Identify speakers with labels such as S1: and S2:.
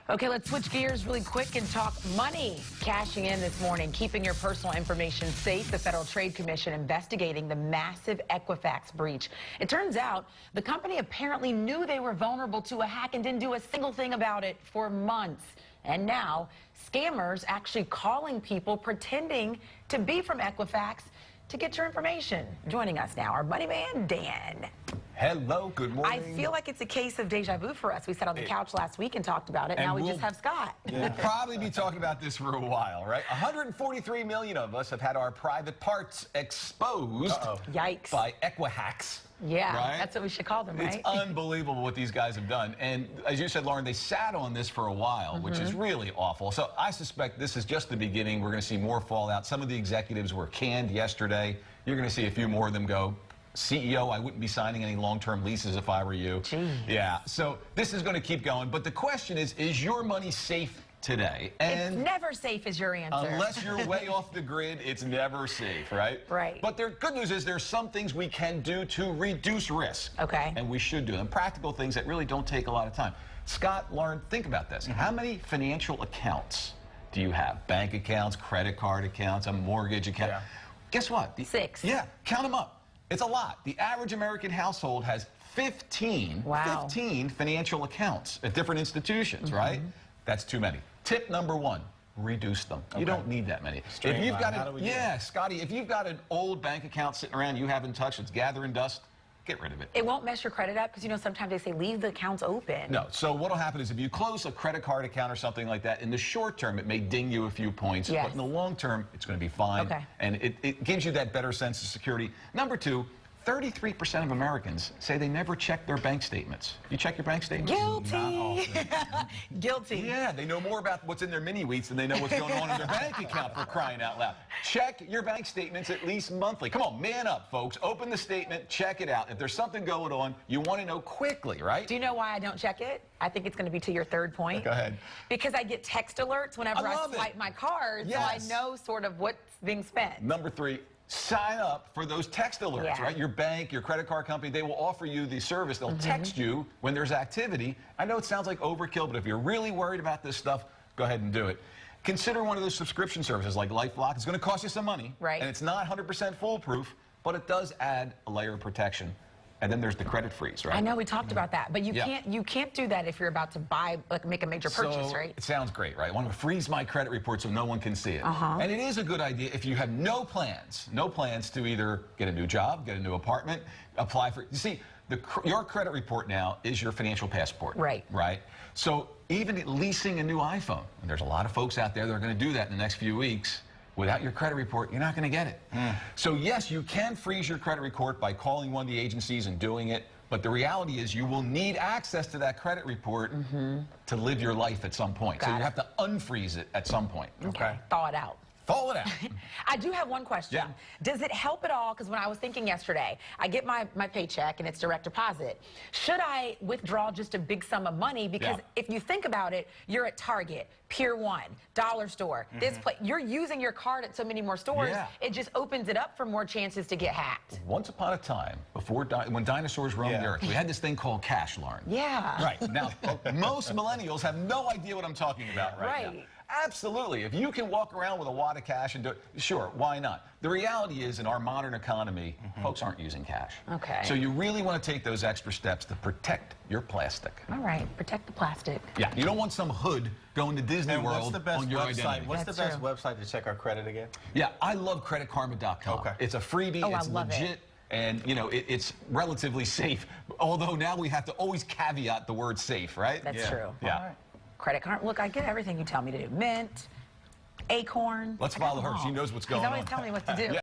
S1: Okay, let's switch gears really quick and talk money. Cashing in this morning, keeping your personal information safe. The Federal Trade Commission investigating the massive Equifax breach. It turns out the company apparently knew they were vulnerable to a hack and didn't do a single thing about it for months. And now, scammers actually calling people pretending to be from Equifax to get your information. Joining us now, our money man, Dan.
S2: Hello, good morning.
S1: I feel like it's a case of deja vu for us. We sat on the couch last week and talked about it. Now we just have Scott.
S2: We'll probably be talking about this for a while, right? 143 million of us have had our private parts exposed
S1: Yikes.
S2: by Equihacks.
S1: Yeah,
S2: right?
S1: That's what we should call them, right?
S2: It's unbelievable what these guys have done. And as you said, Lauren, they sat on this for a while, which is really awful. So I suspect this is just the beginning. We're going to see more fallout. Some of the executives were canned yesterday. You're going to see a few more of them go. CEO, I wouldn't be signing any long-term leases if I were you.
S1: Jeez.
S2: Yeah, so this is going to keep going. But the question is your money safe today?
S1: And it's never safe is your answer.
S2: Unless you're way off the grid, it's never safe, right?
S1: Right.
S2: But the good news is there's some things we can do to reduce risk.
S1: Okay.
S2: And we should do them. Practical things that really don't take a lot of time. Scott, Lauren, think about this. How many financial accounts do you have? Bank accounts, credit card accounts, a mortgage account?
S3: Yeah.
S2: Guess what?
S1: 6.
S2: Yeah, count them up. It's a lot. The average American household has 15 financial accounts at different institutions, right? That's too many. Tip number 1, reduce them. You don't need that many. If you've got Scotty, if you've got an old bank account sitting around you haven't touched, it's gathering dust, get rid of it.
S1: It won't mess your credit up because, you know, sometimes they say leave the accounts open.
S2: No. So what will happen is if you close a credit card account or something like that, in the short term, it may ding you a few points.
S1: Yes.
S2: But in the long term, it's going to be fine.
S1: Okay.
S2: And it gives you that better sense of security. Number 2, 33% of Americans say they never check their bank statements. You check your bank statements?
S1: Guilty. Guilty.
S2: Yeah, they know more about what's in their mini-wheats than they know what's going on in their bank account, for crying out loud. Check your bank statements at least monthly. Come on, man up, folks. Open the statement, check it out. If there's something going on, you want to know quickly, right?
S1: Do you know why I don't check it? I think it's going to be to your third point.
S2: Go ahead.
S1: Because I get text alerts whenever I swipe my card, so I know sort of what's being spent.
S2: Number 3, sign up for those text alerts, right? Your bank, your credit card company, they will offer you the service. They'll text you when there's activity. I know it sounds like overkill, but if you're really worried about this stuff, go ahead and do it. Consider one of those subscription services like LifeLock. It's going to cost you some money,
S1: right? And
S2: it's not 100% foolproof, but it does add a layer of protection. And then there's the credit freeze, right?
S1: I know we talked about that, but you can't do that if you're about to buy, like, make a major purchase, right?
S2: It sounds great, right? I want to freeze my credit report so no one can see it. And it is a good idea if you have no plans to either get a new job, get a new apartment, apply for. You see, your credit report now is your financial passport.
S1: Right.
S2: Right. So even leasing a new iPhone, and there's a lot of folks out there that are going to do that in the next few weeks. Without your credit report, you're not going to get it. So yes, you can freeze your credit report by calling one of the agencies and doing it, but the reality is you will need access to that credit report to live your life at some point. So you have to unfreeze it at some point.
S1: Okay. Thaw it out.
S2: Thaw it out.
S1: I do have one question.
S2: Yeah.
S1: Does it help at all? Because when I was thinking yesterday, I get my paycheck and it's direct deposit. Should I withdraw just a big sum of money? Because if you think about it, you're at Target, Pier 1, Dollar Store, this place. You're using your card at so many more stores. It just opens it up for more chances to get hacked.
S2: Once upon a time, when dinosaurs roamed the earth, we had this thing called cash, Lauren.
S1: Yeah.
S2: Right. Now, most millennials have no idea what I'm talking about right now. Absolutely. If you can walk around with a wad of cash and do it, sure, why not? The reality is, in our modern economy, folks aren't using cash.
S1: Okay.
S2: So you really want to take those extra steps to protect your plastic.
S1: All right. Protect the plastic.
S2: Yeah. You don't want some hood going to Disney World on your identity.
S3: What's the best website to check our credit again?
S2: Yeah, I love creditkarma.com. Okay. It's a freebie. It's legit. And, you know, it's relatively safe. Although now we have to always caveat the word safe, right?
S1: That's true.
S2: Yeah.
S1: All right. Credit card. Look, I get everything you tell me to do. Mint, Acorn.
S2: Let's follow her. She knows what's going on.
S1: She's always telling me what to do.